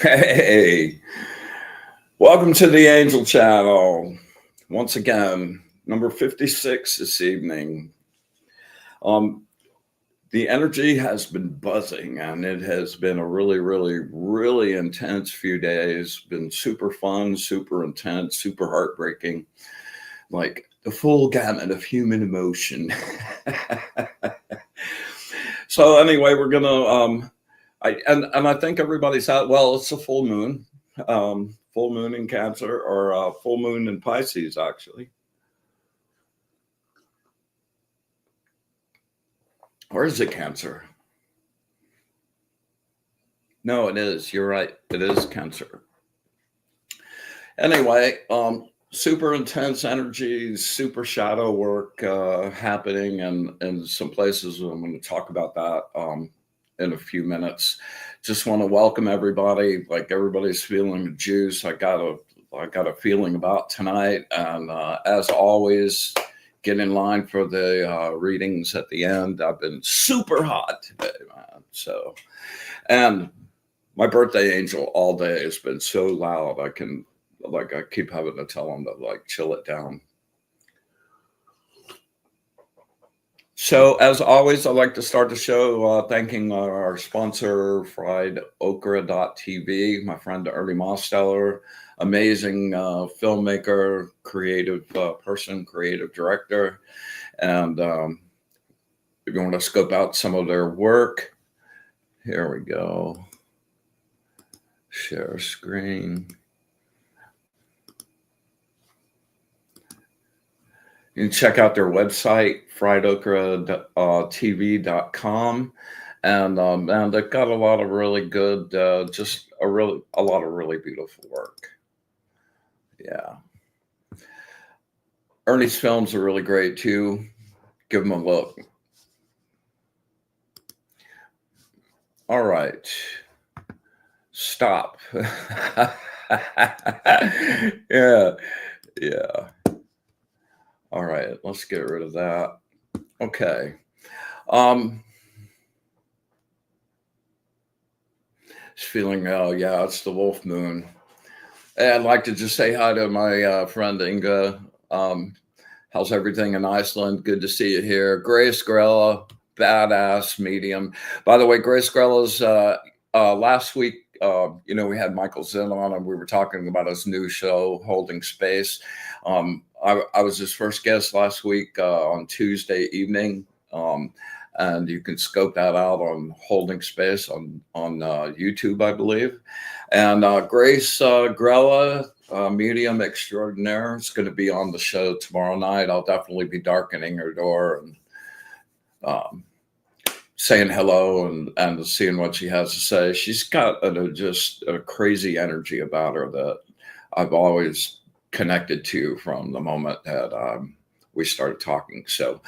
Hey, welcome to the Angel Channel. Once again, number 56 this evening. Um, the energy has been buzzing and it has been a really intense few days. Been super fun, super intense, super heartbreaking, like the full gamut of human emotion. So anyway, we're gonna I think everybody's out. Well, it's a full moon. Full moon in Cancer, or full moon in Pisces, actually. Or is it Cancer? No, it is. You're right. It is Cancer. Anyway, super intense energy, super shadow work happening in some places. I'm going to talk about that in a few minutes. Just want to welcome everybody. Like, everybody's feeling the juice. I got a feeling about tonight, and as always, get in line for the readings at the end. I've been super hot today, man. So, and my birthday angel all day has been so loud. I keep having to tell him to chill it down. So, as always, I'd like to start the show thanking our sponsor, friedokra.tv, my friend Ernie Mosteller, amazing filmmaker, creative person, creative director. And if you want to scope out some of their work, here we go. Share screen. You can check out their website, friedokra.tv.com. And they've got a lot of really good, just a lot of really beautiful work. Yeah. Ernie's films are really great too. Give them a look. All right. Stop. Yeah. Yeah. All right. Let's get rid of that. Okay. Just feeling, yeah, it's the wolf moon. And I'd like to just say hi to my friend Inga. How's everything in Iceland? Good to see you here. Grace Grella, badass medium. By the way, Grace Grella's last week, we had Michael Zinn on, and we were talking about his new show, Holding Space. I was his first guest last week on Tuesday evening. And you can scope that out on Holding Space on YouTube, I believe. And Grace Grella, medium extraordinaire, is going to be on the show tomorrow night. I'll definitely be darkening her door and saying hello and seeing what she has to say. She's got just a crazy energy about her that I've always connected to from the moment that we started talking. So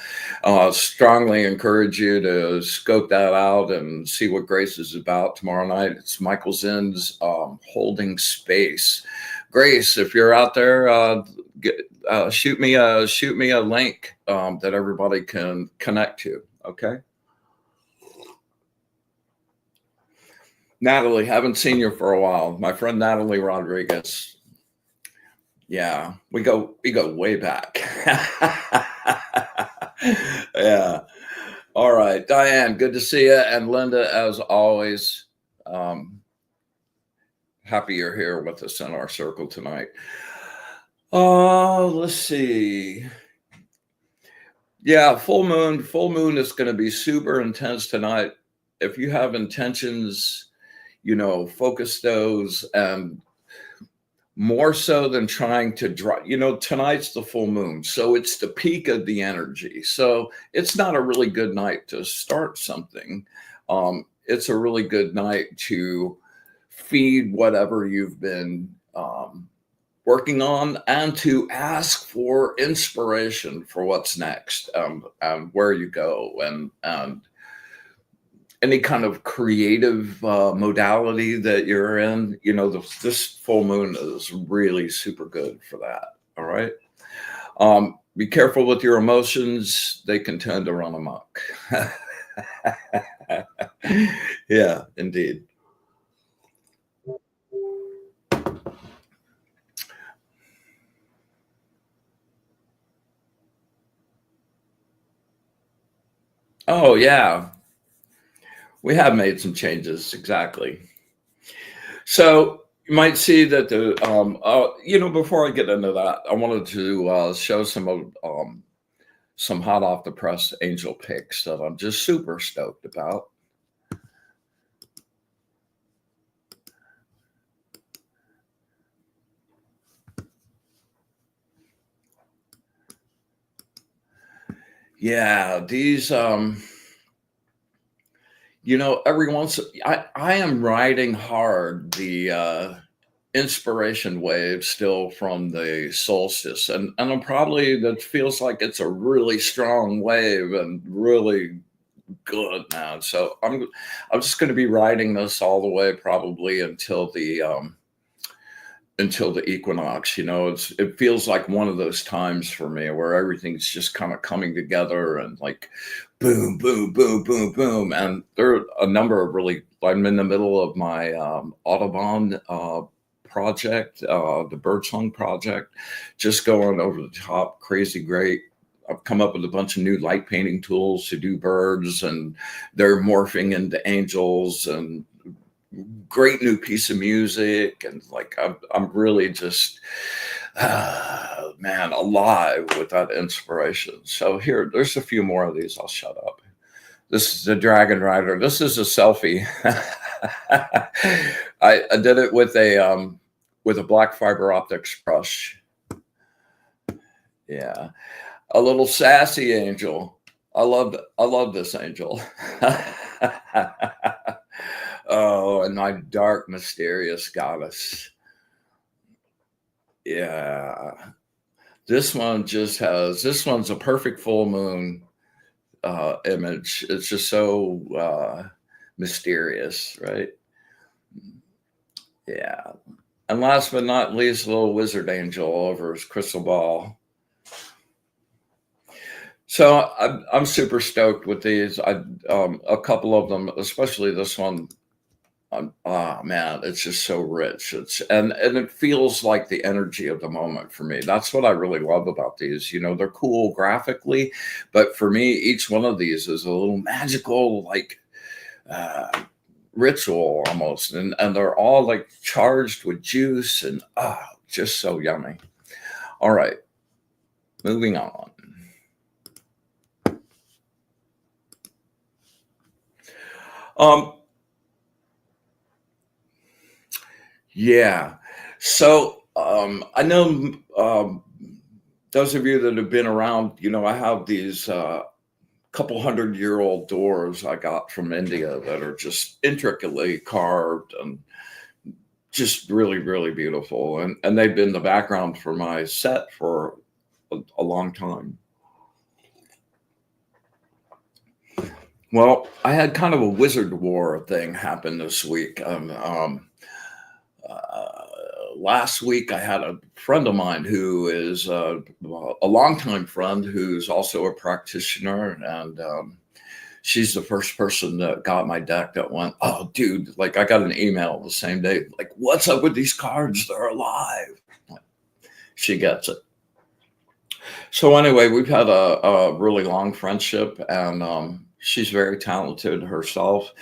strongly encourage you to scope that out and see what Grace is about tomorrow night. It's Michael Zinn's Holding Space. Grace, if you're out there, shoot me a link that everybody can connect to. Okay. Natalie, haven't seen you for a while. My friend Natalie Rodriguez. Yeah, we go way back. Yeah. All right, Diane, good to see you. And Linda, as always, happy you're here with us in our circle tonight. Let's see. Yeah, full moon is going to be super intense tonight. If you have intentions, focus those, and more so than trying to draw, tonight's the full moon. So it's the peak of the energy. So it's not a really good night to start something. It's a really good night to feed whatever you've been working on, and to ask for inspiration for what's next, and where you go, and any kind of creative modality that you're in. This full moon is really super good for that. All right. Be careful with your emotions. They can tend to run amok. Yeah, indeed. Oh yeah, we have made some changes, exactly. So you might see that before I get into that, I wanted to show some hot off the press angel pics that I'm just super stoked about. Yeah, these every once I am riding hard the inspiration wave still from the solstice, and I'm probably that feels like it's a really strong wave and really good, man. So I'm just going to be riding this all the way probably until the equinox. It feels like one of those times for me where everything's just kind of coming together and like boom, boom, boom, boom, boom. And there are a number of I'm in the middle of my Audubon project, the birdsong project, just going over the top, crazy great. I've come up with a bunch of new light painting tools to do birds, and they're morphing into angels, and great new piece of music. And like, I'm really just, man, alive with that inspiration. So there's a few more of these. I'll shut up. This is the Dragon Rider. This is a selfie. I did it with a black fiber optics brush. Yeah, a little sassy angel. I love this angel. Oh, and my dark, mysterious goddess. Yeah, this one's a perfect full moon image. It's just so mysterious, right? Yeah. And last but not least, a little wizard angel over his crystal ball. So I'm super stoked with these. A couple of them, especially this one. Man, it's just so rich. And it feels like the energy of the moment for me. That's what I really love about these. They're cool graphically, but for me, each one of these is a little magical, like ritual almost, and they're all like charged with juice and just so yummy. All right, moving on. Yeah. So I know those of you that have been around, I have these couple 100-year-old doors I got from India that are just intricately carved and just really, really beautiful. And they've been the background for my set for a long time. Well, I had kind of a wizard war thing happen this week. Last week, I had a friend of mine who is a longtime friend who's also a practitioner, and she's the first person that got my deck that went, "Oh, dude!" Like I got an email the same day, like, "What's up with these cards? They're alive." She gets it. So anyway, we've had a really long friendship, and she's very talented herself.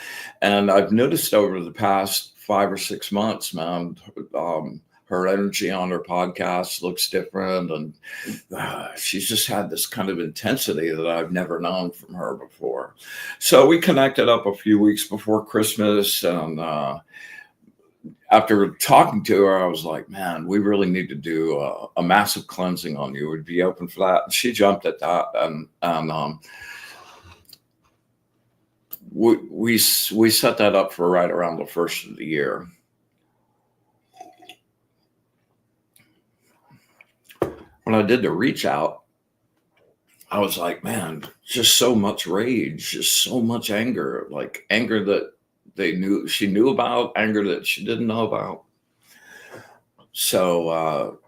And I've noticed over the past 5 or 6 months, man, her energy on her podcast looks different, and she's just had this kind of intensity that I've never known from her before. So we connected up a few weeks before Christmas, and after talking to her, I was like, man, we really need to do a massive cleansing on you. Would be open for that? And she jumped at that, and we set that up for right around the first of the year. When I did the reach out, I was like, man, just so much rage, just so much anger, like anger that she knew about, anger that she didn't know about. So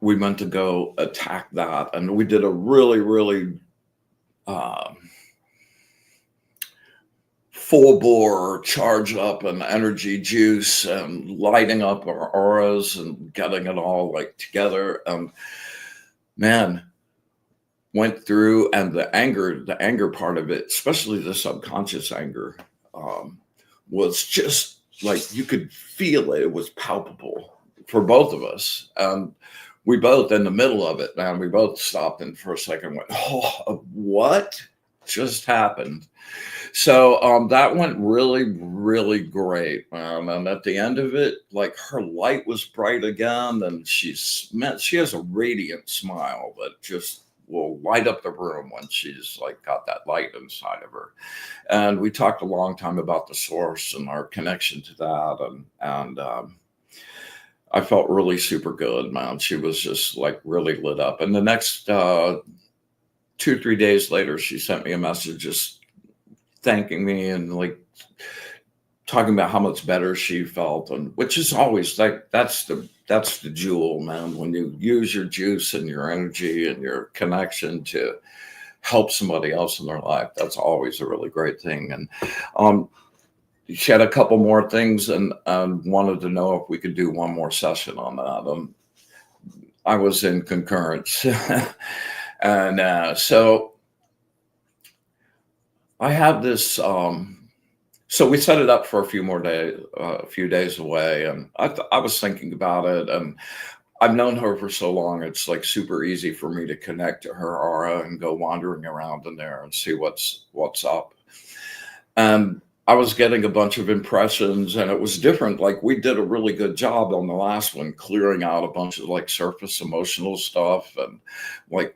we went to go attack that, and we did a really, really full bore charge up and energy juice and lighting up our auras and getting it all like together. Man, went through, and the anger part of it, especially the subconscious anger, was just like you could feel it. It was palpable for both of us. We both in the middle of it, man, we both stopped and for a second went, oh, what just happened? So that went really, really great. And at the end of it, like her light was bright again, and she has a radiant smile that just will light up the room when she's like got that light inside of her. And we talked a long time about the source and our connection to that, and I felt really super good, man. She was just like really lit up. And the next 2, 3 days later, she sent me a message just thanking me and like talking about how much better she felt, and which is always like that's the jewel, man. When you use your juice and your energy and your connection to help somebody else in their life, that's always a really great thing. And she had a couple more things and wanted to know if we could do one more session on that. I was in concurrence. And so I had this, so we set it up for a few days away. And I was thinking about it, and I've known her for so long. It's like super easy for me to connect to her aura and go wandering around in there and see what's up. And I was getting a bunch of impressions, and it was different. Like we did a really good job on the last one, clearing out a bunch of like surface emotional stuff. And like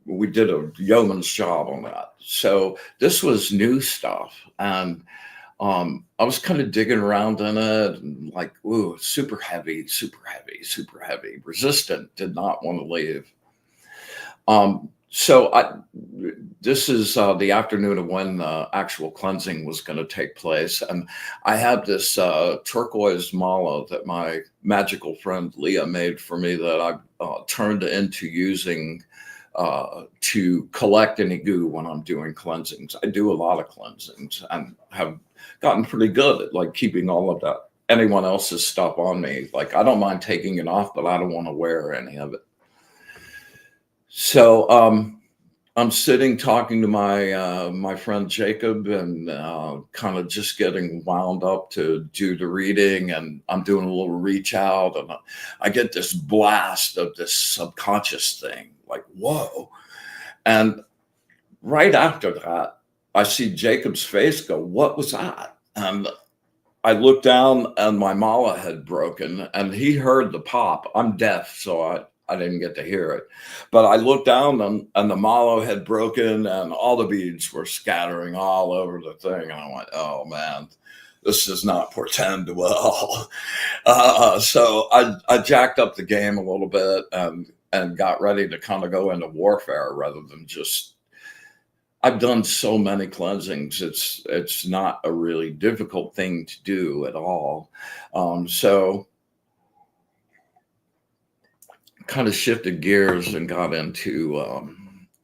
we did a yeoman's job on that. So this was new stuff. And I was kind of digging around in it and like, ooh, super heavy, super heavy, super heavy, resistant, did not want to leave. So this is the afternoon of when the actual cleansing was going to take place. And I had this turquoise mala that my magical friend Leah made for me that I turned into using to collect any goo when I'm doing cleansings. I do a lot of cleansings and have gotten pretty good at like keeping all of that, anyone else's stuff on me. Like I don't mind taking it off, but I don't want to wear any of it. So I'm sitting talking to my friend Jacob, and kind of just getting wound up to do the reading, and I'm doing a little reach out, and I get this blast of this subconscious thing, like whoa. And right after that, I see Jacob's face go, what was that? And I looked down, and my mala had broken, and he heard the pop. I'm deaf, so I didn't get to hear it. But I looked down, and the mala had broken, and all the beads were scattering all over the thing. And I went, oh, man, this does not portend well. So I jacked up the game a little bit and got ready to kind of go into warfare rather than just. I've done so many cleansings. It's not a really difficult thing to do at all. So kind of shifted gears and got into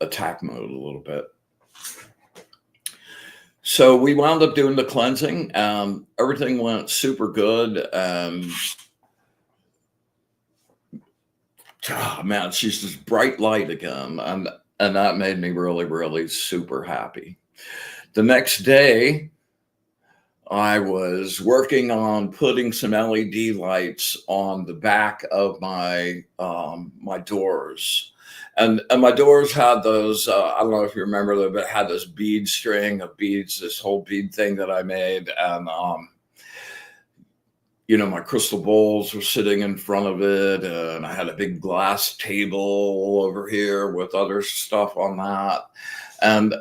attack mode a little bit. So we wound up doing the cleansing, and everything went super good. And man, she's this bright light again. And that made me really, really super happy. The next day, I was working on putting some LED lights on the back of my my doors. And my doors had those, I don't know if you remember them, but it had this bead string of beads, this whole bead thing that I made. And you know, my crystal bowls were sitting in front of it, and I had a big glass table over here with other stuff on that. And,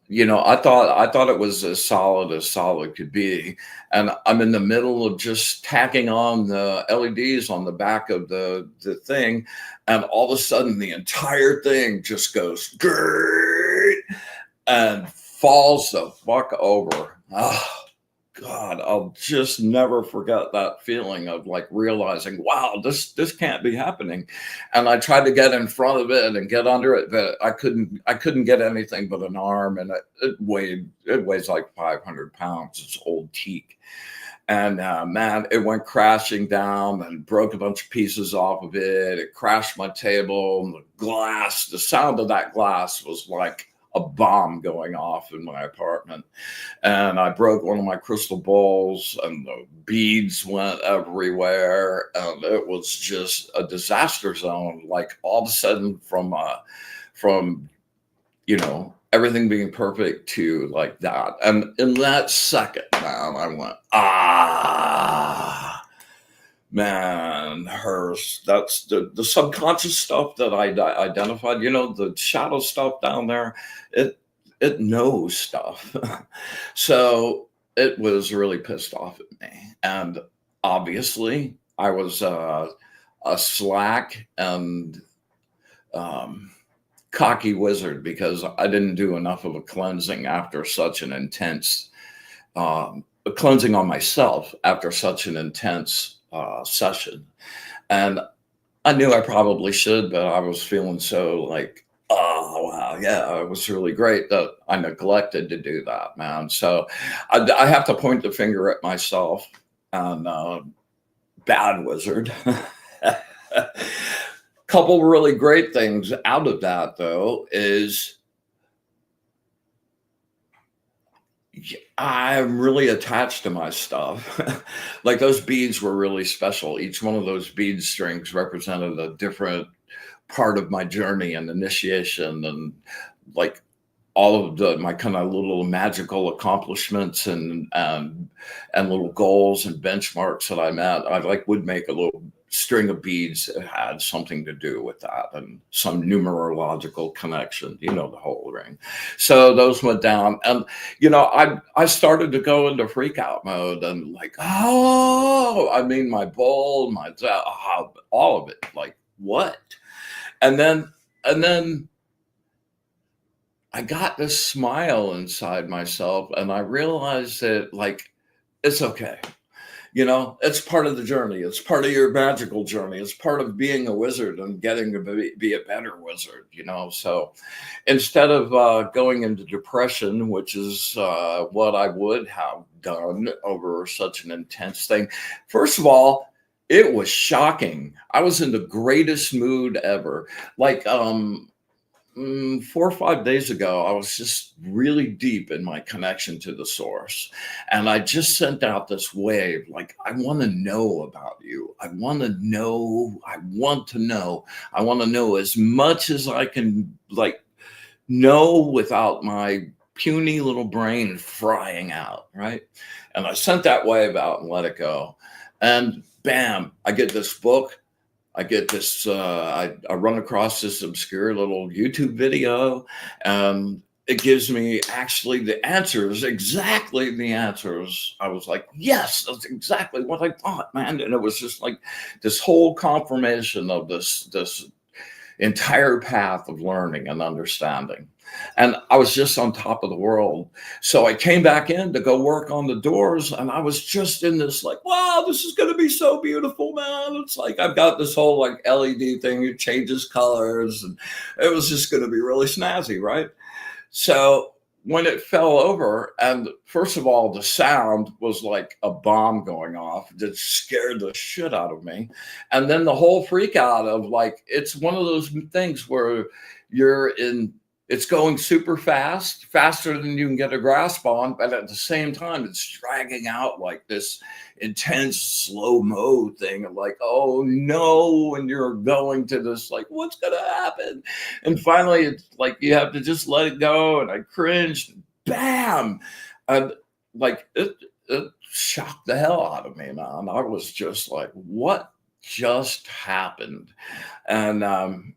you know, I thought it was as solid could be. And I'm in the middle of just tacking on the LEDs on the back of the thing. And all of a sudden the entire thing just goes great and falls the fuck over. Oh, God, I'll just never forget that feeling of like realizing, wow, this can't be happening. And I tried to get in front of it and get under it, but I couldn't get anything but an arm, and it weighs like 500 pounds. It's old teak. And man, it went crashing down and broke a bunch of pieces off of it. It crashed my table, and the glass, the sound of that glass was like a bomb going off in my apartment. And I broke one of my crystal bowls, and the beads went everywhere. And it was just a disaster zone. Like all of a sudden from, you know, everything being perfect to like that. And in that second, man, I went, man, hers. That's the subconscious stuff that I identified, you know, the shadow stuff down there. It knows stuff. So it was really pissed off at me. And obviously I was a slack and cocky wizard because I didn't do enough of a cleansing after such an intense a cleansing on myself after such an intense session. And I knew I probably should, but I was feeling so like, oh, wow, yeah, it was really great that I neglected to do that, man. So I have to point the finger at myself and bad wizard. Couple really great things out of that, though, is I'm really attached to my stuff. Like those beads were really special. Each one of those bead strings represented a different part of my journey and initiation, and like all of my kind of little magical accomplishments and little goals and benchmarks that I met. I like would make a little string of beads that had something to do with that and some numerological connection, you know, the whole ring. So those went down, and you know, I started to go into freak out mode and like, oh, I mean, my bowl, my all of it, like what? And then I got this smile inside myself, and I realized that like it's okay. You know, it's part of the journey. It's part of your magical journey. It's part of being a wizard and getting to be a better wizard, you know. So instead of going into depression, which is what I would have done over such an intense thing, first of all, it was shocking. I was in the greatest mood ever. Like 4 or 5 days ago, I was just really deep in my connection to the source. And I just sent out this wave, like, I want to know about you. I want to know. I want to know. I want to know as much as I can, like, know without my puny little brain frying out, right? And I sent that wave out and let it go. And bam, I get this book. I get this, I run across this obscure little YouTube video, and it gives me actually the answers, exactly the answers. I was like, yes, that's exactly what I thought, man. And it was just like this whole confirmation of this entire path of learning and understanding. And I was just on top of the world. So I came back in to go work on the doors, and I was just in this like, wow, this is going to be so beautiful, man. It's like I've got this whole like LED thing, it changes colors, and it was just going to be really snazzy, right? So when it fell over, and first of all, the sound was like a bomb going off that scared the shit out of me. And then the whole freak out of like, it's one of those things where it's going super fast, faster than you can get a grasp on, but at the same time, it's dragging out like this intense slow-mo thing of like, oh no, and you're going to this like, what's gonna happen? And finally, it's like you have to just let it go. And I cringed, bam, and like it shocked the hell out of me, man. I was just like, what just happened? And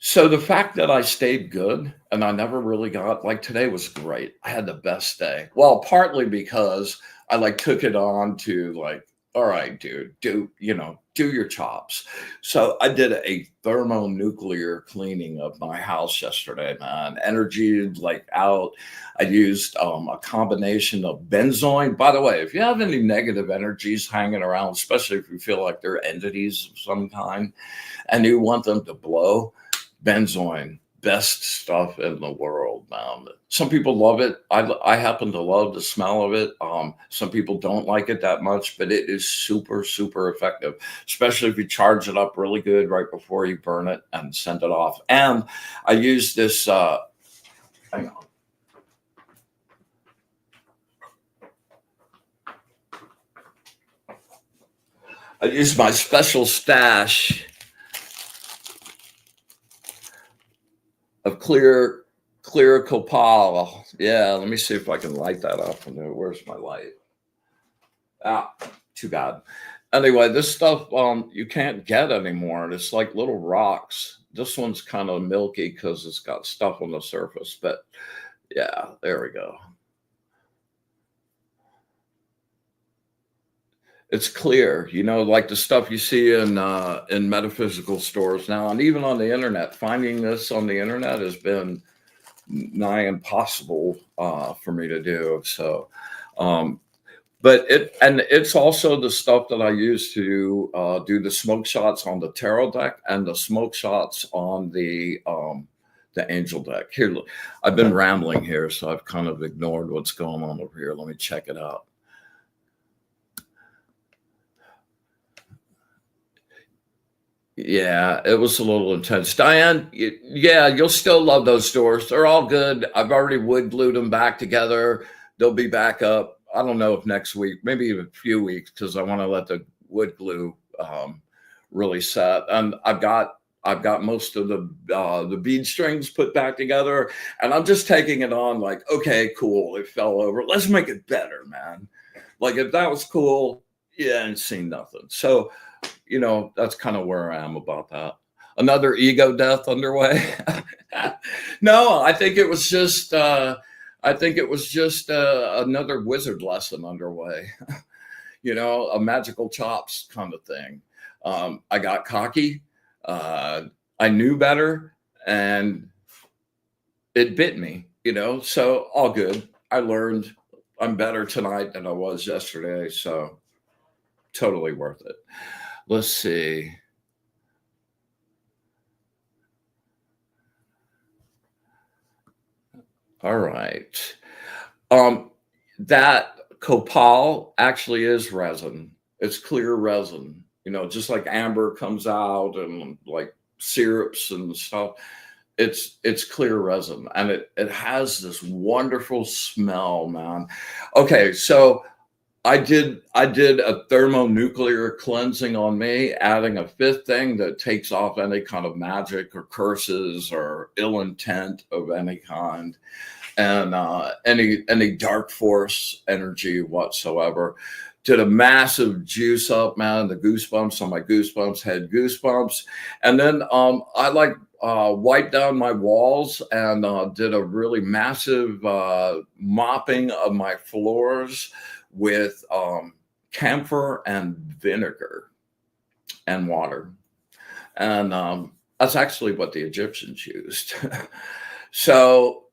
so the fact that I stayed good and I never really got like today was great. I had the best day. Well, partly because I like took it on to like, all right, dude, do your chops. So I did a thermonuclear cleaning of my house yesterday, man. Energy like out. I used a combination of benzoin. By the way, if you have any negative energies hanging around, especially if you feel like they're entities of some kind and you want them to blow, benzoin best stuff in the world, man. Some people love it. I happen to love the smell of it. Some people don't like it that much, but it is super, super effective, especially if you charge it up really good right before you burn it and send it off. And I use this, hang on. I use my special stash of clear copal. Yeah, let me see if I can light that up. Where's my light? Ah, too bad. Anyway, this stuff you can't get anymore, and it's like little rocks. This one's kind of milky because it's got stuff on the surface, but yeah, there we go. It's clear, you know, like the stuff you see in metaphysical stores now, and even on the internet. Finding this on the internet has been nigh impossible for me to do. So, but it's also the stuff that I use to do the smoke shots on the tarot deck and the smoke shots on the angel deck. Here, look, I've been rambling here, so I've kind of ignored what's going on over here. Let me check it out. Yeah, it was a little intense. Diane, yeah, you'll still love those stores. They're all good. I've already wood glued them back together. They'll be back up. I don't know if next week, maybe even a few weeks, because I want to let the wood glue really set. And I've got most of the bead strings put back together, and I'm just taking it on like, okay, cool. It fell over. Let's make it better, man. Like if that was cool, yeah, and seen nothing. So, you know, that's kind of where I am about that. Another ego death underway. No, I think it was just another wizard lesson underway. You know, a magical chops kind of thing. I got cocky. I knew better, and it bit me. You know, so all good. I learned. I'm better tonight than I was yesterday. So totally worth it. Let's see. All right. That copal actually is resin. It's clear resin. You know, just like amber comes out and like syrups and stuff. It's clear resin, and it has this wonderful smell, man. Okay, so I did a thermonuclear cleansing on me, adding a fifth thing that takes off any kind of magic or curses or ill intent of any kind, and any dark force energy whatsoever. Did a massive juice up, man. The goosebumps on my goosebumps had goosebumps, and then I like wiped down my walls and did a really massive mopping of my floors with camphor and vinegar and water. And that's actually what the Egyptians used. So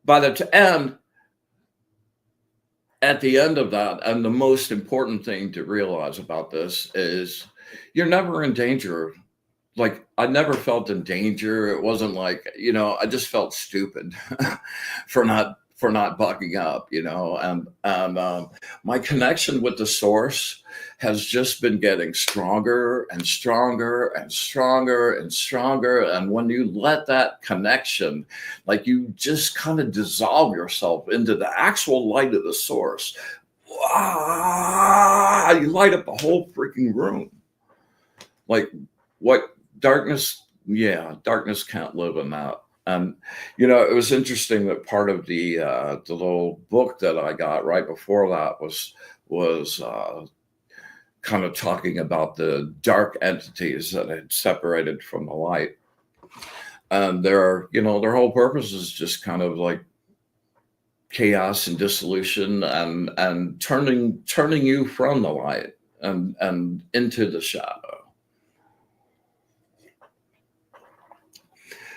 by the end, at the end of that, and the most important thing to realize about this is you're never in danger. Like I never felt in danger. It wasn't like, you know, I just felt stupid for not bucking up, you know, and my connection with the source has just been getting stronger and stronger and stronger and stronger. And when you let that connection, like you just kind of dissolve yourself into the actual light of the source, you light up the whole freaking room. Like what darkness, yeah, darkness can't live in that. And you know, it was interesting that part of the little book that I got right before that was kind of talking about the dark entities that had separated from the light, and their whole purpose is just kind of like chaos and dissolution and turning you from the light and into the shadow.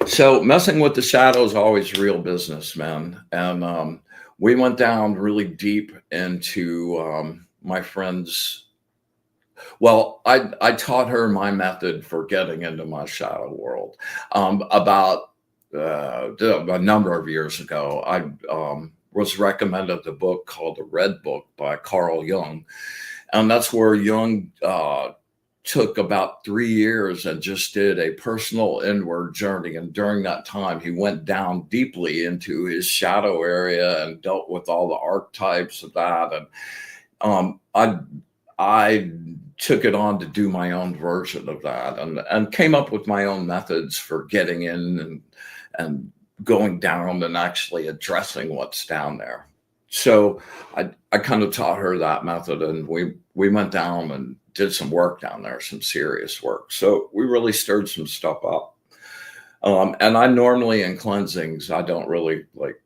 So messing with the shadow is always real business, man. And we went down really deep into my friend's Well, I taught her my method for getting into my shadow world. About a number of years ago, I was recommended a book called The Red Book by Carl Jung. And that's where Jung took about 3 years and just did a personal inward journey. And during that time, he went down deeply into his shadow area and dealt with all the archetypes of that. And I took it on to do my own version of that, and came up with my own methods for getting in and going down and actually addressing what's down there. So I kind of taught her that method, and we went down and did some work down there, some serious work. So we really stirred some stuff up. And I normally, in cleansings, I don't really like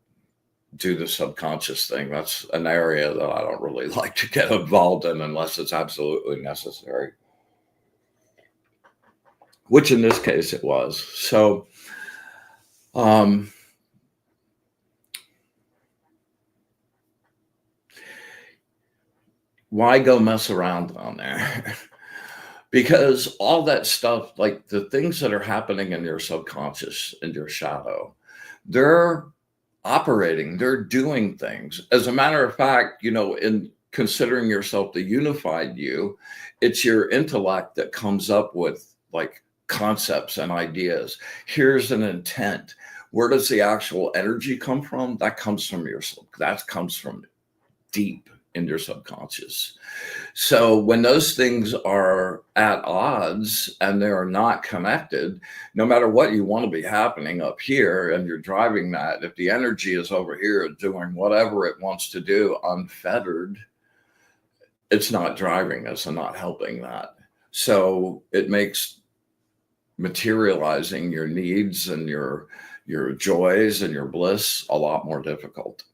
do the subconscious thing. That's an area that I don't really like to get involved in unless it's absolutely necessary, which in this case it was. So why go mess around down there? Because all that stuff, like the things that are happening in your subconscious, in your shadow, they're operating, they're doing things. As a matter of fact, in considering yourself the unified you, it's your intellect that comes up with like concepts and ideas. Here's an intent. Where does the actual energy come from? That comes from that comes from deep in your subconscious. So when those things are at odds and they're not connected, no matter what you want to be happening up here and you're driving that, if the energy is over here doing whatever it wants to do unfettered, it's not driving us and not helping that. So it makes materializing your needs and your joys and your bliss a lot more difficult.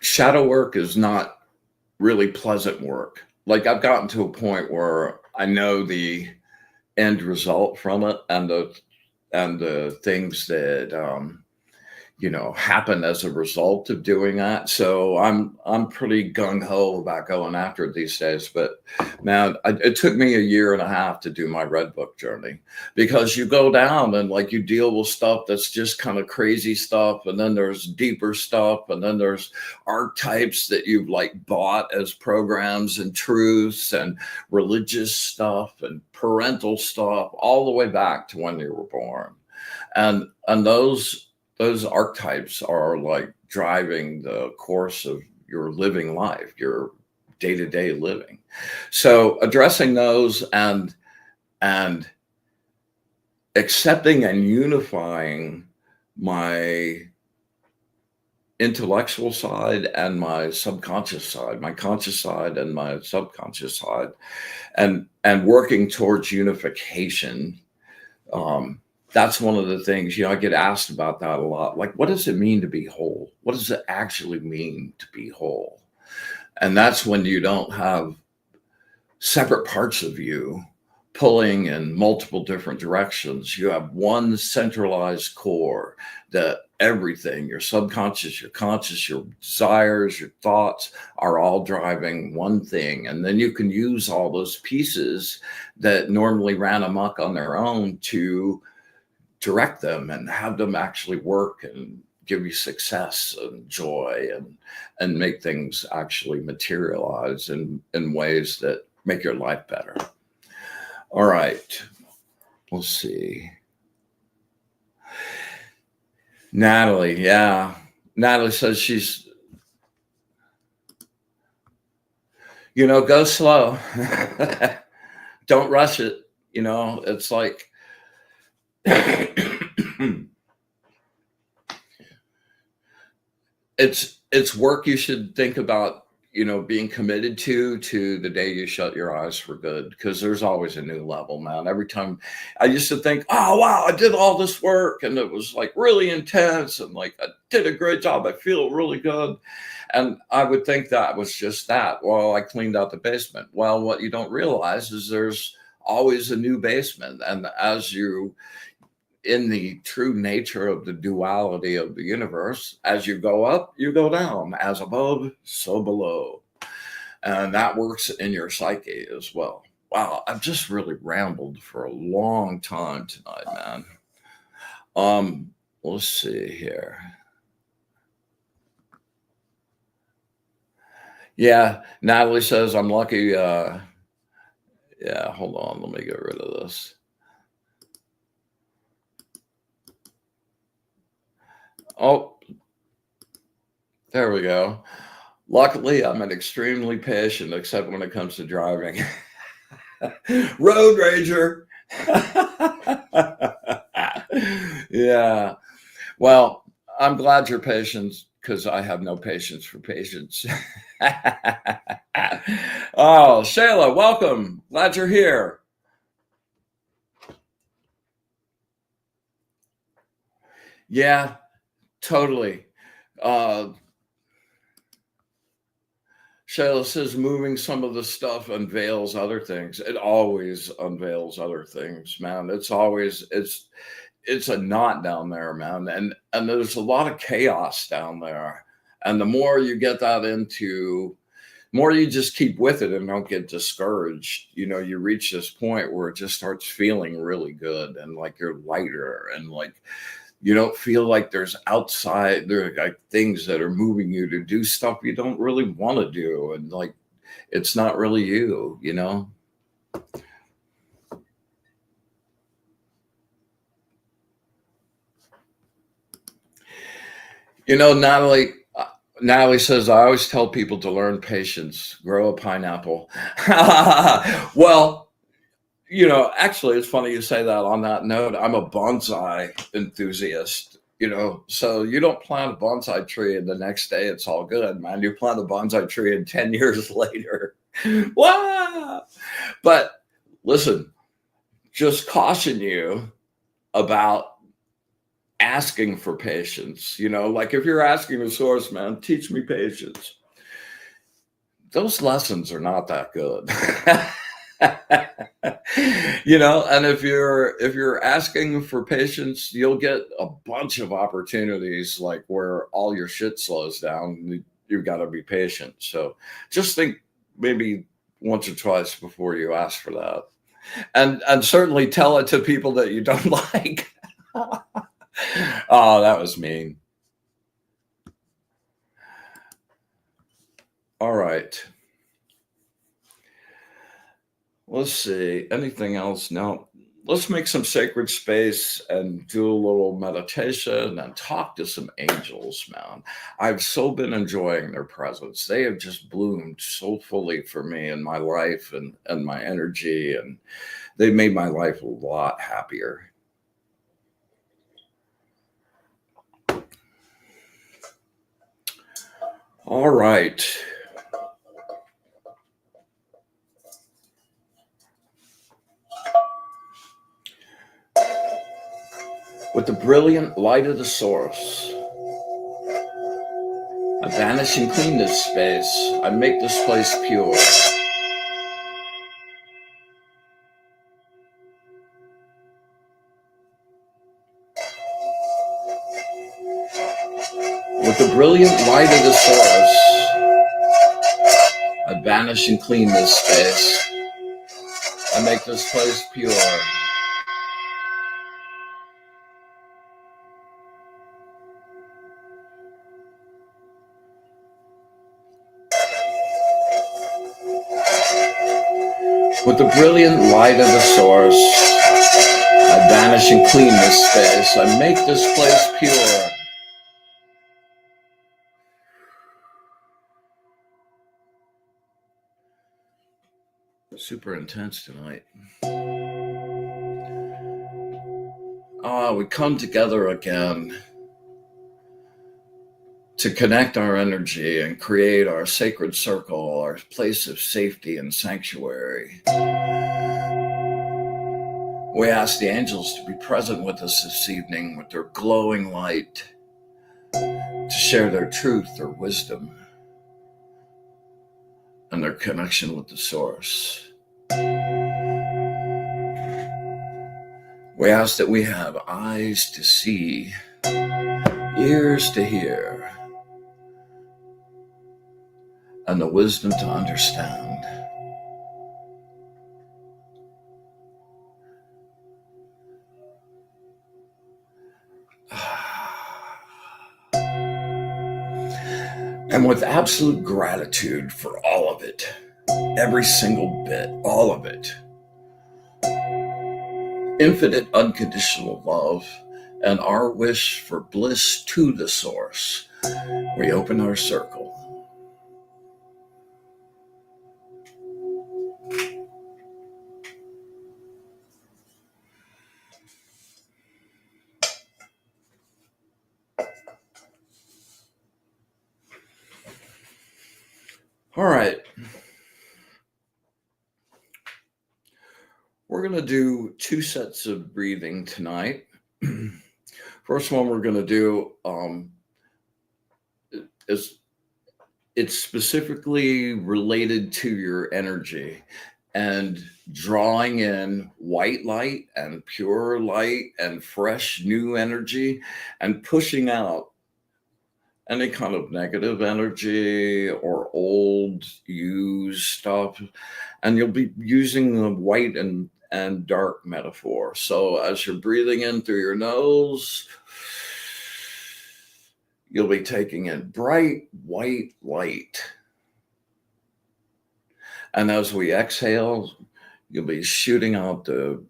Shadow work is not really pleasant work. Like I've gotten to a point where I know the end result from it and the things that happen as a result of doing that. So I'm pretty gung ho about going after it these days. But man, it took me a year and a half to do my Red Book journey, because you go down and like you deal with stuff that's just kind of crazy stuff, and then there's deeper stuff, and then there's archetypes that you've like bought as programs and truths and religious stuff and parental stuff, all the way back to when you were born, and those archetypes are like driving the course of your living life, your day-to-day living. So addressing those and accepting and unifying my intellectual side and my subconscious side, my conscious side and my subconscious side, and working towards unification. That's one of the things, I get asked about that a lot. Like, what does it mean to be whole? What does it actually mean to be whole? And that's when you don't have separate parts of you pulling in multiple different directions. You have one centralized core that everything, your subconscious, your conscious, your desires, your thoughts are all driving one thing. And then you can use all those pieces that normally ran amok on their own to direct them and have them actually work and give you success and joy and make things actually materialize in ways that make your life better. All right, we'll see. Natalie, yeah. Natalie says she's, go slow. Don't rush it. It's like, it's work you should think about, being committed to the day you shut your eyes for good, because there's always a new level, man. Every time I used to think, oh, wow, I did all this work and it was like really intense and like I did a great job. I feel really good. And I would think that was just that. Well, I cleaned out the basement. Well, what you don't realize is there's always a new basement. And as you in the true nature of the duality of the universe. As you go up, you go down. As above, so below. And that works in your psyche as well. Wow, I've just really rambled for a long time tonight, man. Let's see here. Yeah, Natalie says I'm lucky. Yeah, hold on, let me get rid of this. Oh, there we go. Luckily, I'm an extremely patient, except when it comes to driving. Road rager. Yeah. Well, I'm glad you're patient, because I have no patience for patience. Oh, Shayla, welcome. Glad you're here. Yeah, totally. Shayla says moving some of the stuff unveils other things. It always unveils other things, man. It's a knot down there, man. And there's a lot of chaos down there. And the more you get that into, more you just keep with it and don't get discouraged. You reach this point where it just starts feeling really good, and like you're lighter, and like you don't feel like there are like things that are moving you to do stuff you don't really want to do, and like it's not really you. Natalie says, I always tell people to learn patience, grow a pineapple. Well, actually, it's funny you say that. On that note, I'm a bonsai enthusiast, so you don't plant a bonsai tree and the next day it's all good, man. You plant a bonsai tree and 10 years later, wow. But listen, just caution you about asking for patience. Like if you're asking the source, man, teach me patience, those lessons are not that good. And if you're asking for patience, you'll get a bunch of opportunities, like where all your shit slows down. You've got to be patient. So just think maybe once or twice before you ask for that, and certainly tell it to people that you don't like. Oh, that was mean. All right. Let's see. Anything else? No. Let's make some sacred space and do a little meditation and talk to some angels, man. I've so been enjoying their presence. They have just bloomed so fully for me in my life and my energy, and they've made my life a lot happier. All right. With the brilliant light of the source, I banish and clean this space. I make this place pure. With the brilliant light of the source, I banish and clean this space. I make this place pure. With the brilliant light of the source, I banish and clean this space. I make this place pure. Super intense tonight. We come together again to connect our energy and create our sacred circle, our place of safety and sanctuary. We ask the angels to be present with us this evening with their glowing light, to share their truth, their wisdom, and their connection with the source. We ask that we have eyes to see, ears to hear, and the wisdom to understand. And with absolute gratitude for all of it, every single bit, all of it, infinite unconditional love, and our wish for bliss to the source, we open our circle. All right. We're going to do 2 sets of breathing tonight. First one we're going to do is it's specifically related to your energy and drawing in white light and pure light and fresh new energy and pushing out any kind of negative energy or old used stuff. And you'll be using the white and dark metaphor. So as you're breathing in through your nose, you'll be taking in bright white light. And as we exhale, you'll be shooting out the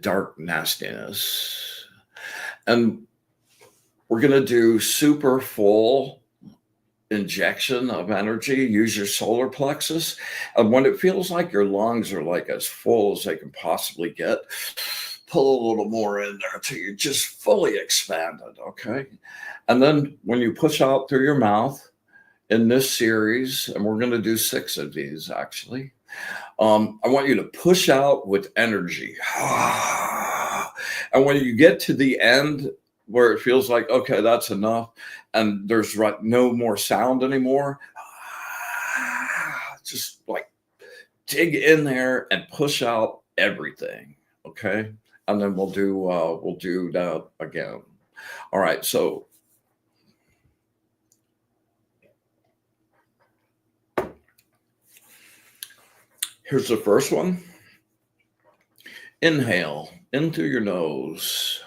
dark nastiness. And we're going to do super full injection of energy. Use your solar plexus. And when it feels like your lungs are like as full as they can possibly get, pull a little more in there till you're just fully expanded, okay? And then when you push out through your mouth in this series, and we're going to do 6 of these actually, I want you to push out with energy. And when you get to the end where it feels like, okay, that's enough, and there's no more sound anymore, just like dig in there and push out everything, okay? And then we'll do that again. All right, so here's the first one. Inhale in through your nose.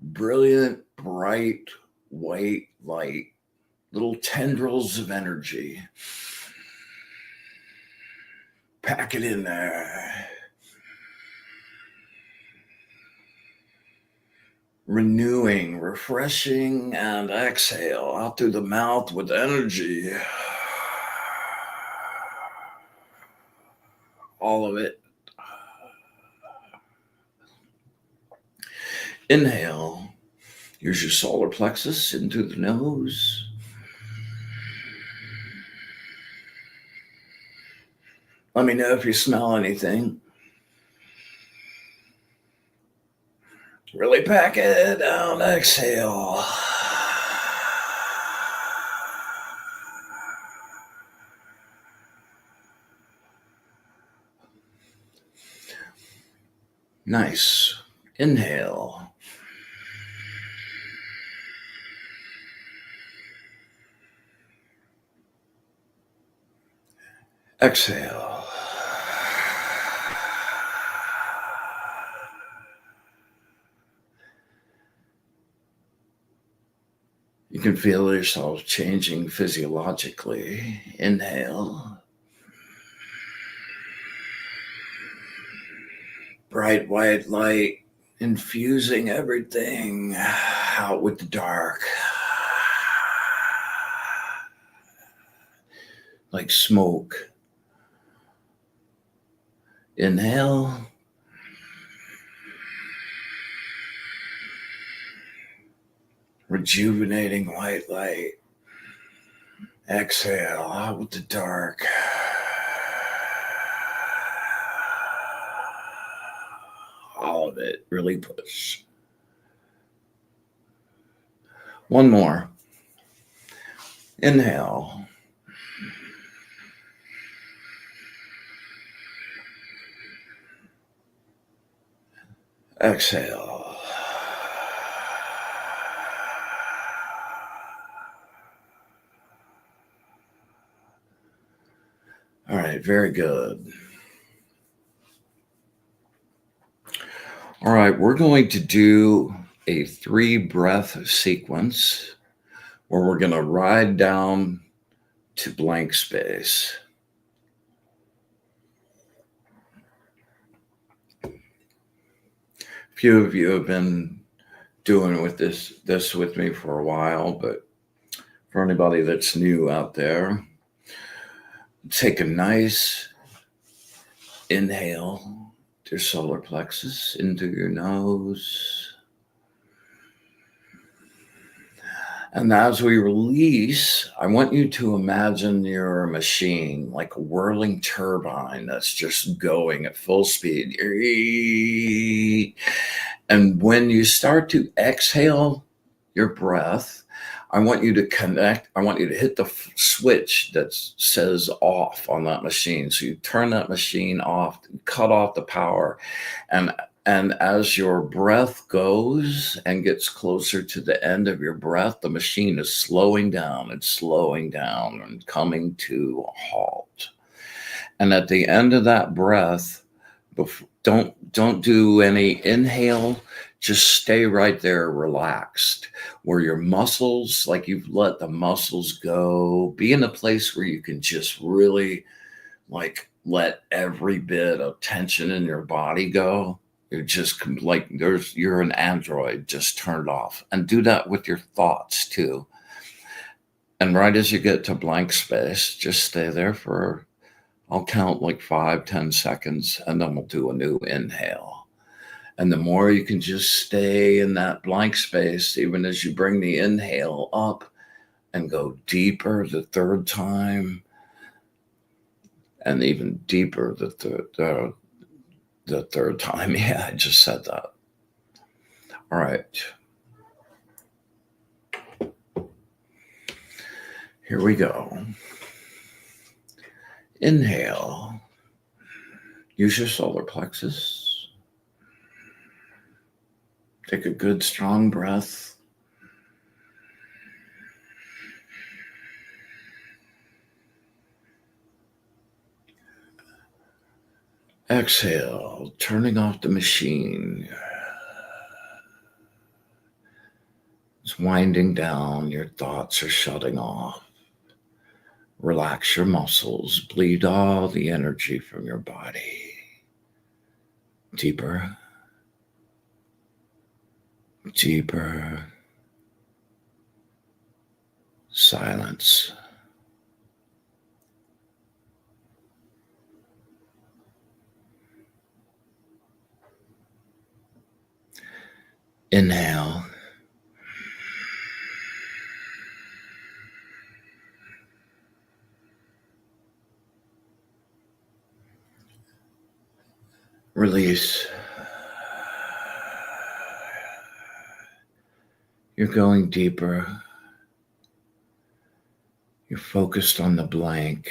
Brilliant, bright, white light, little tendrils of energy. Pack it in there. Renewing, refreshing, and exhale out through the mouth with energy. All of it. Inhale. Use your solar plexus into the nose. Let me know if you smell anything. Really pack it down. Exhale. Nice. Inhale. Exhale. You can feel yourself changing physiologically. Inhale. Bright white light infusing everything out with the dark. Like smoke. Inhale. Rejuvenating white light. Exhale out with the dark. All of it. Really push. One more. Inhale. Exhale. All right, very good. All right, we're going to do a 3-breath sequence where we're going to ride down to blank space. A few of you have been doing this with me for a while, but for anybody that's new out there, take a nice inhale to your solar plexus into your nose. And as we release, I want you to imagine you're a machine, like a whirling turbine that's just going at full speed. And when you start to exhale your breath, I want you to hit the switch that says off on that machine. So you turn that machine off, cut off the power, and as your breath goes and gets closer to the end of your breath, the machine is slowing down and coming to a halt. And at the end of that breath, don't do any inhale. Just stay right there, relaxed, where your muscles, like you've let the muscles go. Be in a place where you can just really let every bit of tension in your body go. You're just you're an android just turned off. And do that with your thoughts too. And right as you get to blank space, just stay there I'll count 5-10 seconds, and then we'll do a new inhale. And the more you can just stay in that blank space, even as you bring the inhale up and go deeper the third time, and even deeper the third time. Yeah, I just said that. All right. Here we go. Inhale. Use your solar plexus. Take a good, strong breath. Exhale, turning off the machine. It's winding down. Your thoughts are shutting off. Relax your muscles. Bleed all the energy from your body. Deeper. Deeper. Silence. Inhale. Release. You're going deeper. You're focused on the blank.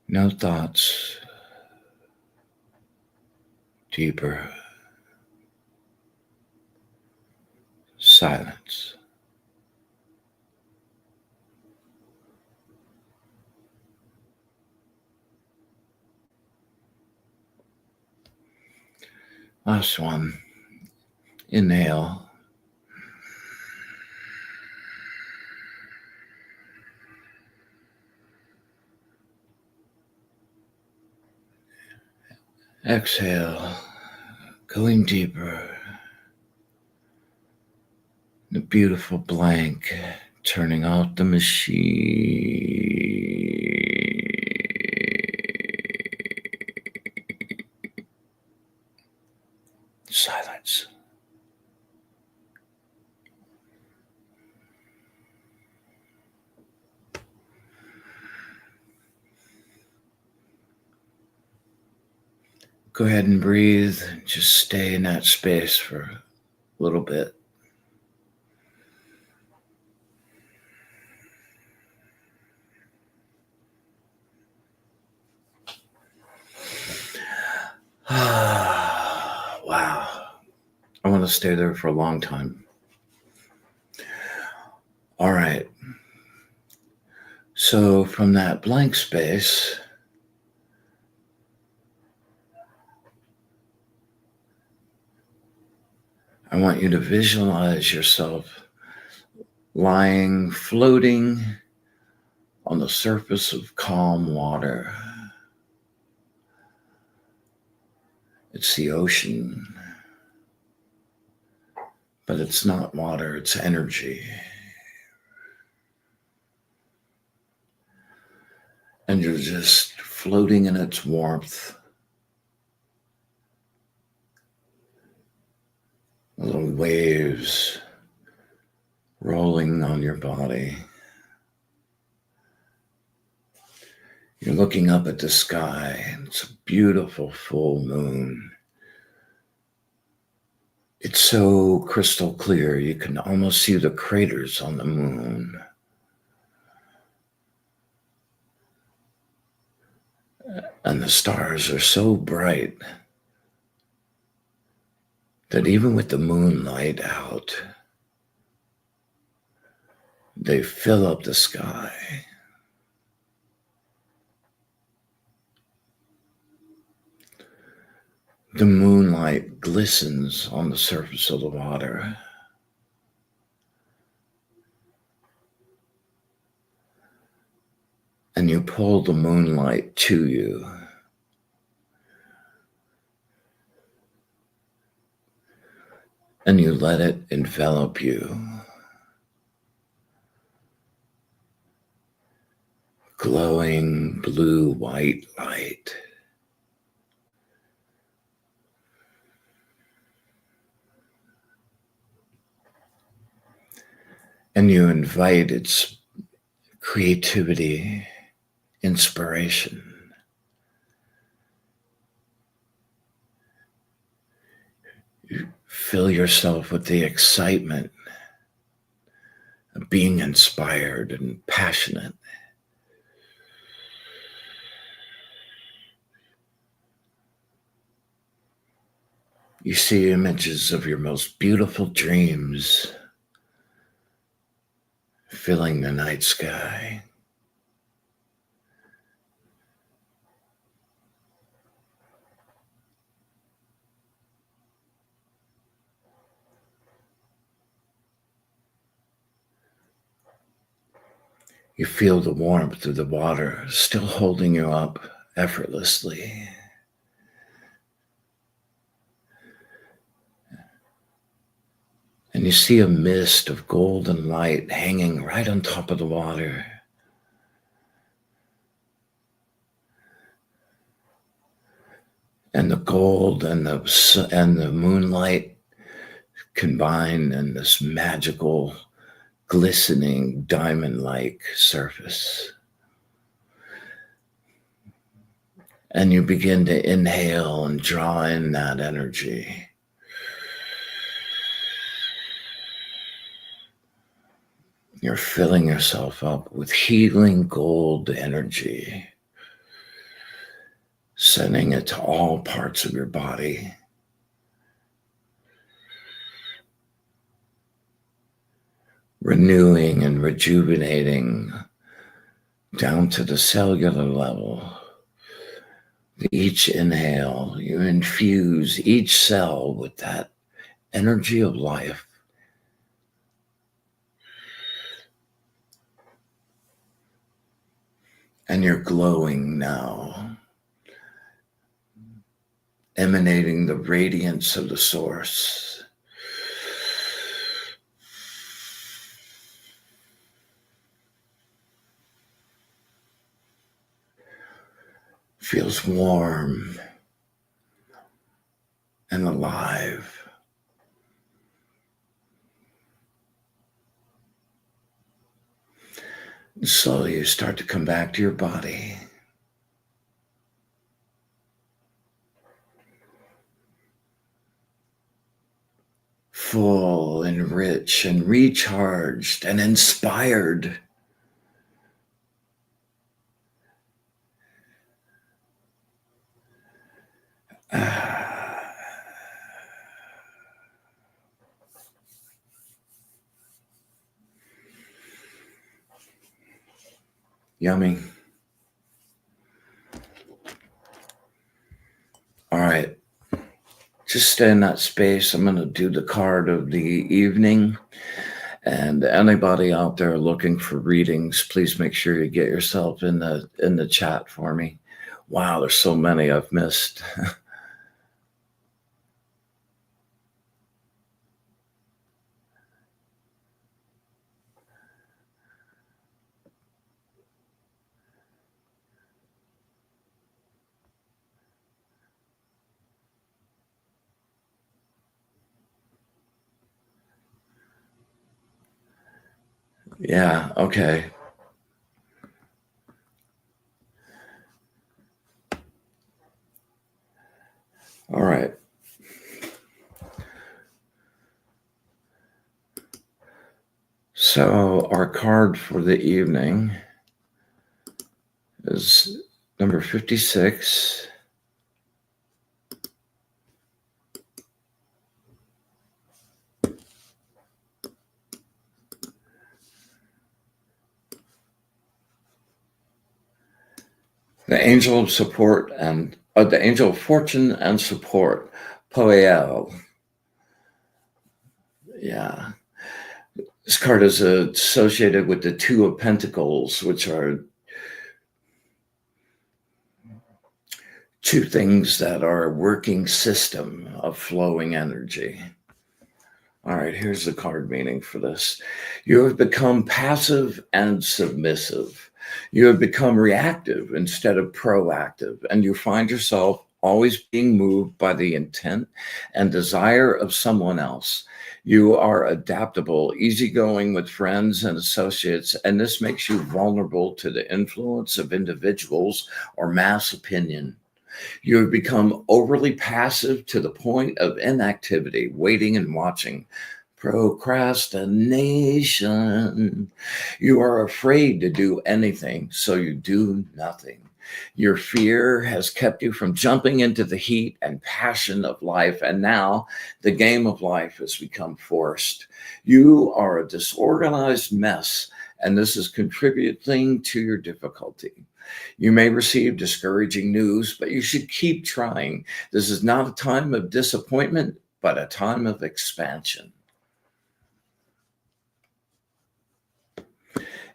No thoughts. Deeper. Silence. Last one. Inhale. Exhale. Going deeper. The beautiful blank, turning off the machine. Silence. Go ahead and breathe. Just stay in that space for a little bit. I want to stay there for a long time. All right. So from that blank space, I want you to visualize yourself lying, floating on the surface of calm water. It's the ocean, but it's not water, it's energy. And you're just floating in its warmth. Little waves rolling on your body. You're looking up at the sky. It's a beautiful full moon. It's so crystal clear, you can almost see the craters on the moon. And the stars are so bright that even with the moonlight out, they fill up the sky. The moonlight glistens on the surface of the water. And you pull the moonlight to you. And you let it envelop you. Glowing blue-white light. And you invite its creativity, inspiration. You fill yourself with the excitement of being inspired and passionate. You see images of your most beautiful dreams filling the night sky. You feel the warmth of the water still holding you up effortlessly. And you see a mist of golden light hanging right on top of the water. And the gold and the moonlight combine in this magical, glistening, diamond-like surface. And you begin to inhale and draw in that energy. You're filling yourself up with healing gold energy, sending it to all parts of your body. Renewing and rejuvenating down to the cellular level. Each inhale, you infuse each cell with that energy of life. And you're glowing now, emanating the radiance of the source. Feels warm and alive. And slowly you start to come back to your body. Full and rich and recharged and inspired. Yummy. All right. Just stay in that space. I'm going to do the card of the evening. And anybody out there looking for readings, please make sure you get yourself in the chat for me. Wow, there's so many I've missed. Yeah, okay. All right. So our card for the evening is number 56. The angel of support and the angel of fortune and support, POIEL. Yeah. This card is associated with the Two of Pentacles, which are two things that are a working system of flowing energy. All right, here's the card meaning for this. You have become passive and submissive. You have become reactive instead of proactive, and you find yourself always being moved by the intent and desire of someone else. You are adaptable, easygoing with friends and associates, and this makes you vulnerable to the influence of individuals or mass opinion. You have become overly passive to the point of inactivity, waiting and watching. Procrastination. You are afraid to do anything, so you do nothing. Your fear has kept you from jumping into the heat and passion of life, and now the game of life has become forced. You are a disorganized mess, and this is contributing to your difficulty. You may receive discouraging news, but you should keep trying. This is not a time of disappointment, but a time of expansion.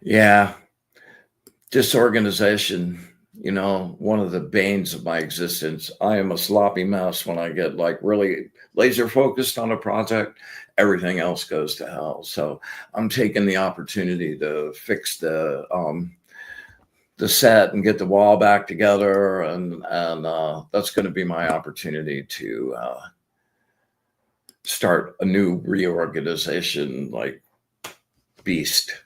Yeah, disorganization, one of the banes of my existence. I am a sloppy mess when I get like really laser focused on a project. Everything else goes to hell. So I'm taking the opportunity to fix the set and get the wall back together, and that's going to be my opportunity to start a new reorganization like beast.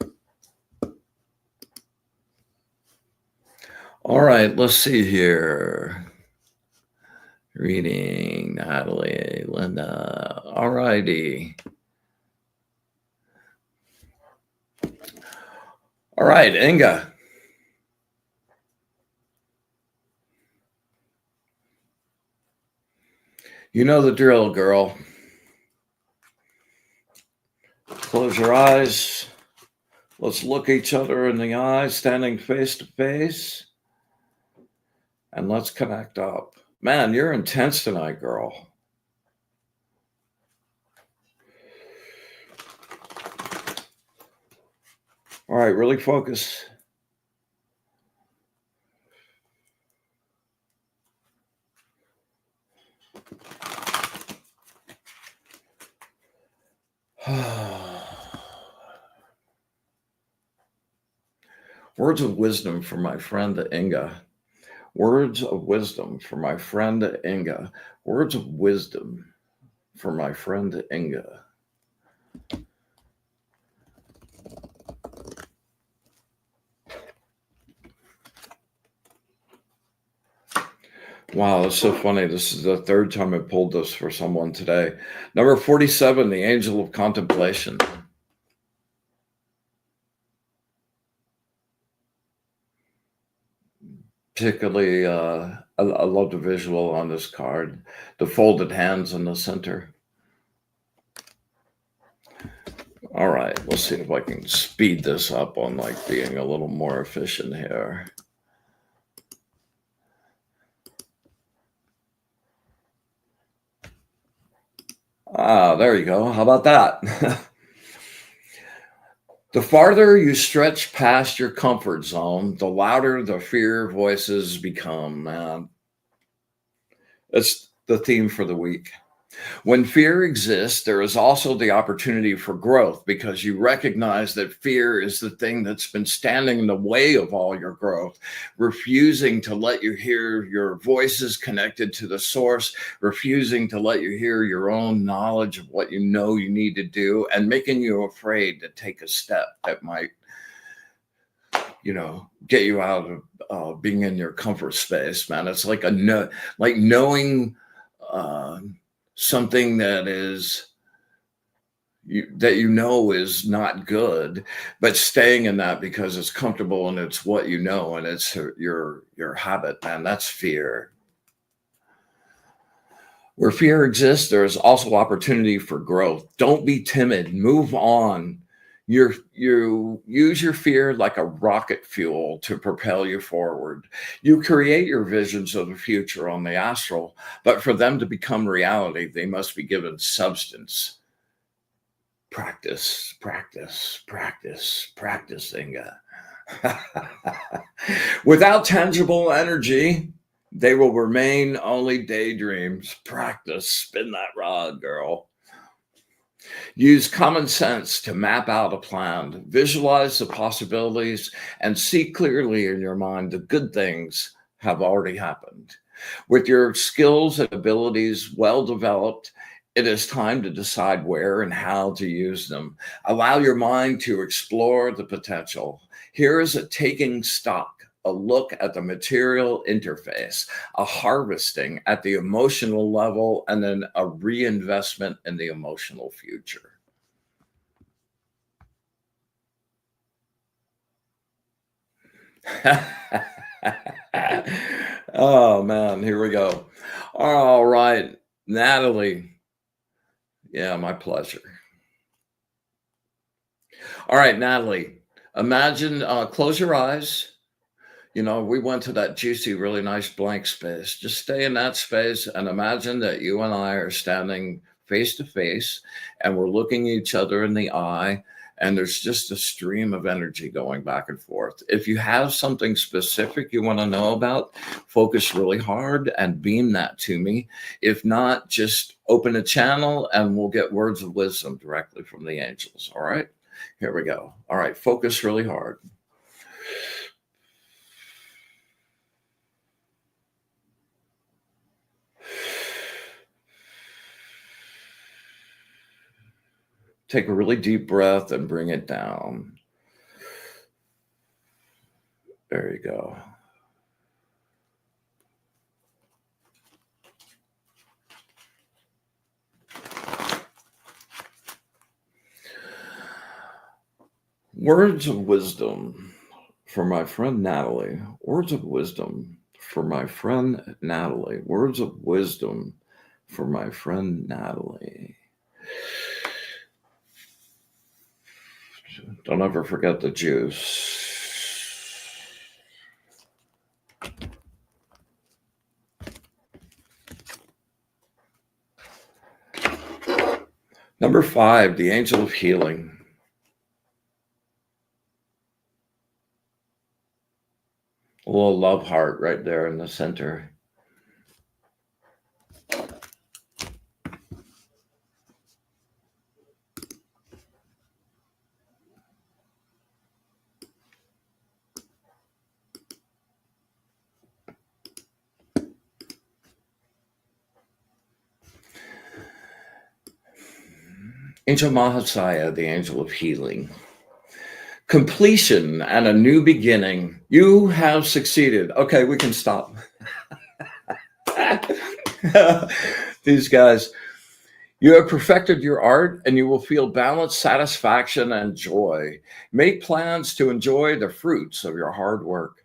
All right, let's see here. Reading, Natalie, Linda. All righty. All right, Inga. You know the drill, girl. Close your eyes. Let's look each other in the eyes, standing face to face. And let's connect up. Man, you're intense tonight, girl. All right, really focus. Words of wisdom for my friend Inga. Words of wisdom for my friend Inga. Words of wisdom for my friend Inga. Wow, that's so funny. This is the third time I pulled this for someone today. Number 47, the angel of contemplation. Particularly, I love the visual on this card, the folded hands in the center. All right, let's see if I can speed this up on like being a little more efficient here. Ah, there you go. How about that? The farther you stretch past your comfort zone, the louder the fear voices become, man. It's the theme for the week. When fear exists, there is also the opportunity for growth because you recognize that fear is the thing that's been standing in the way of all your growth, refusing to let you hear your voices connected to the source, refusing to let you hear your own knowledge of what you know you need to do, and making you afraid to take a step that might, get you out of being in your comfort space, man. It's like like knowing uh, something that is is not good, but staying in that because it's comfortable and it's what you know and it's your habit, man. That's fear. Where fear exists, there's also opportunity for growth. Don't be timid. Move on. You use your fear like a rocket fuel to propel you forward. You create your visions of the future on the astral, but for them to become reality, they must be given substance. Practice, practice, practice, practice, Inga. Without tangible energy, they will remain only daydreams. Practice, spin that rod, girl. Use common sense to map out a plan, visualize the possibilities, and see clearly in your mind the good things have already happened. With your skills and abilities well developed, it is time to decide where and how to use them. Allow your mind to explore the potential. Here is a taking stock, a look at the material interface, a harvesting at the emotional level, and then a reinvestment in the emotional future. Oh man, here we go. All right, Natalie. Yeah, my pleasure. All right, Natalie, imagine, close your eyes. We went to that juicy, really nice blank space. Just stay in that space and imagine that you and I are standing face to face and we're looking each other in the eye and there's just a stream of energy going back and forth. If you have something specific you want to know about, focus really hard and beam that to me. If not, just open a channel and we'll get words of wisdom directly from the angels. All right, here we go. All right, focus really hard. Take a really deep breath and bring it down. There you go. Words of wisdom for my friend Natalie. Words of wisdom for my friend Natalie. Words of wisdom for my friend Natalie. Don't ever forget the juice. Number 5, the angel of healing. A little love heart right there in the center. Angel Mahasaya, the angel of healing. Completion and a new beginning. You have succeeded. Okay, we can stop. These guys, you have perfected your art and you will feel balance, satisfaction, and joy. Make plans to enjoy the fruits of your hard work.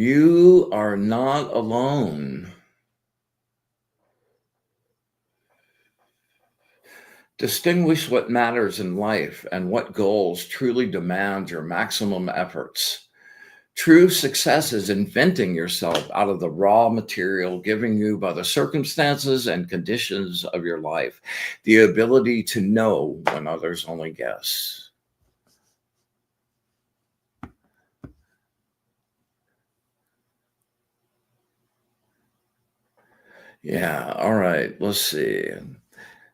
You are not alone. Distinguish what matters in life and what goals truly demand your maximum efforts. True success is inventing yourself out of the raw material given you by the circumstances and conditions of your life, the ability to know when others only guess. Yeah, all right, let's see.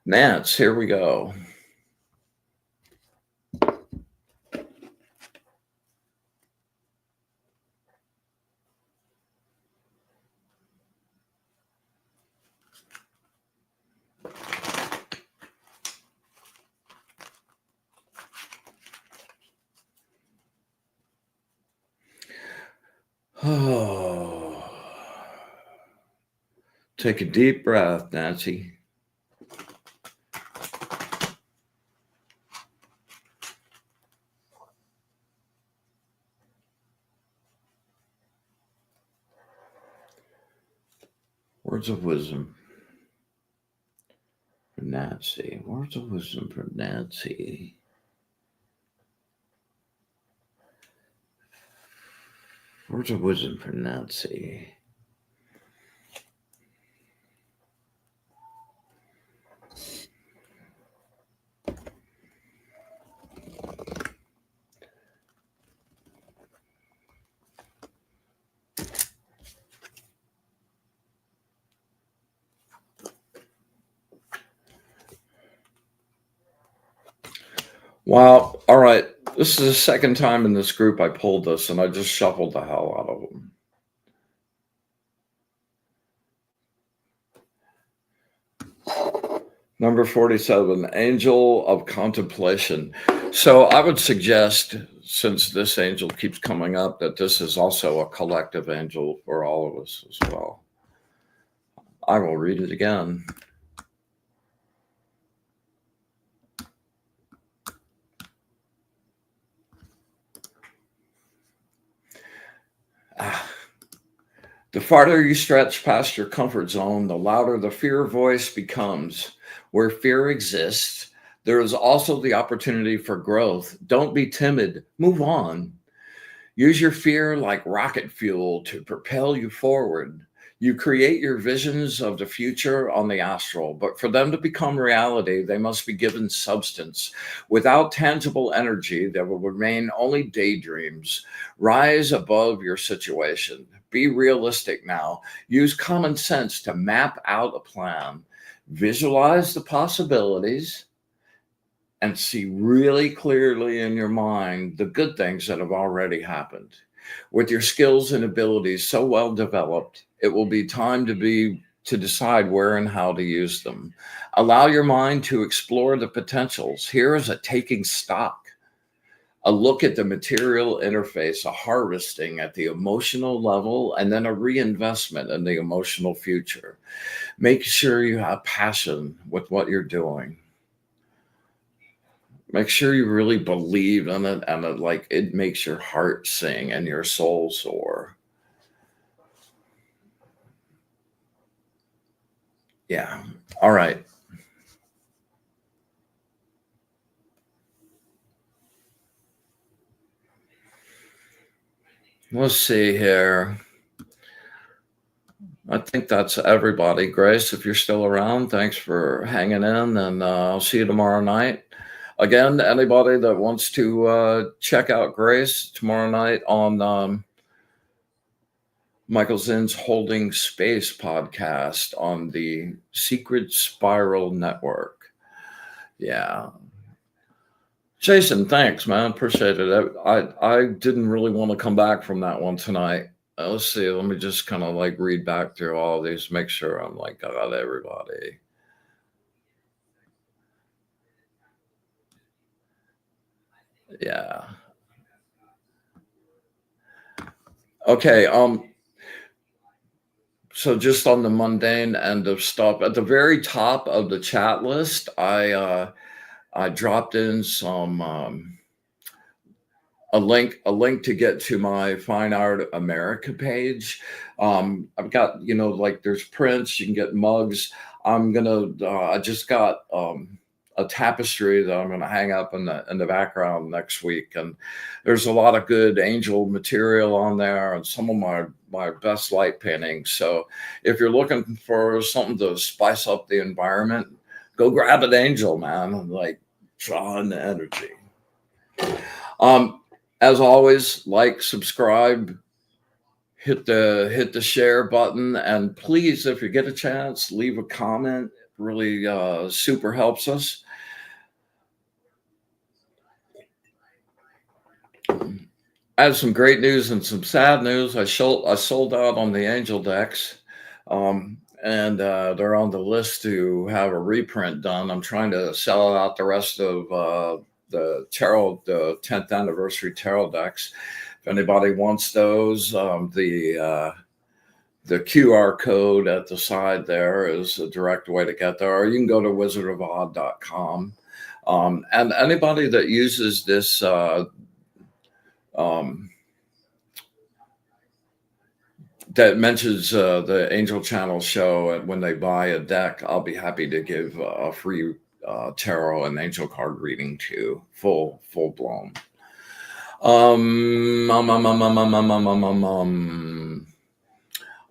Nance, here we go. Oh, take a deep breath, Nancy. Words of wisdom for Nancy. Words of wisdom for Nancy. Words of wisdom for Nancy. Wow. All right. This is the second time in this group I pulled this, and I just shuffled the hell out of them. Number 47, Angel of Contemplation. So I would suggest, since this angel keeps coming up, that this is also a collective angel for all of us as well. I will read it again. The farther you stretch past your comfort zone, the louder the fear voice becomes. Where fear exists, there is also the opportunity for growth. Don't be timid. Move on. Use your fear like rocket fuel to propel you forward. You create your visions of the future on the astral, but for them to become reality, they must be given substance. Without tangible energy, there will remain only daydreams. Rise above your situation. Be realistic now. Use common sense to map out a plan. Visualize the possibilities and see really clearly in your mind the good things that have already happened. With your skills and abilities so well developed, it will be time to decide where and how to use them. Allow your mind to explore the potentials. Here is a taking stock, a look at the material interface, a harvesting at the emotional level, and then a reinvestment in the emotional future. Make sure you have passion with what you're doing. Make sure you really believe in it, and it makes your heart sing and your soul soar. Yeah. All right. Let's see here. I think that's everybody. Grace, if you're still around, thanks for hanging in, and I'll see you tomorrow night. Again, anybody that wants to check out Grace tomorrow night on Michael Zinn's Holding Space podcast on the Secret Spiral Network. Yeah. Jason, thanks, man. Appreciate it. I didn't really want to come back from that one tonight. Let's see. Let me just kind of read back through all of these, make sure I'm got everybody. Yeah. Okay. So just on the mundane end of stuff, at the very top of the chat list, I dropped in some link to get to my Fine Art America page. I've got, like there's prints, you can get mugs. I just got a tapestry that I'm gonna hang up in the background next week, and there's a lot of good angel material on there, and some of my best light paintings. So if you're looking for something to spice up the environment, go grab an angel, man. Like, draw in the energy. As always, like, subscribe, hit the share button, and please, if you get a chance, leave a comment. It really super helps us. I have some great news and some sad news. I sold out on the angel decks, and they're on the list to have a reprint done. I'm trying to sell out the rest of the 10th anniversary tarot decks. If anybody wants those, the QR code at the side there is a direct way to get there, or you can go to wizardofod.com. And anybody that uses this that mentions the Angel Channel show, and when they buy a deck, I'll be happy to give a free tarot and angel card reading to full blown.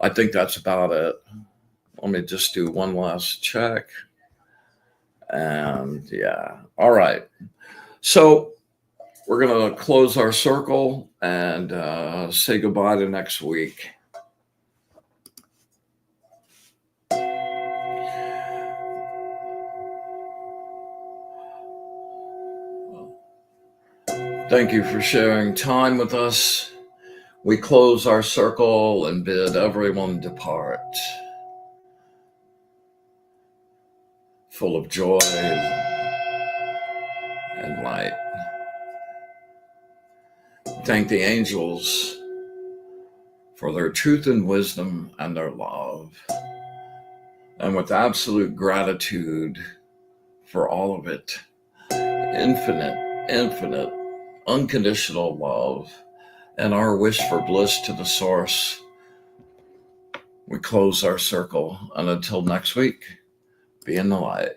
I think that's about it. Let me just do one last check. And yeah, all right. So we're going to close our circle and say goodbye to next week. Thank you for sharing time with us. We close our circle and bid everyone depart, full of joy and light. Thank the angels for their truth and wisdom and their love. And with absolute gratitude for all of it, infinite, unconditional love, and our wish for bliss to the source, we close our circle. And until next week, be in the light.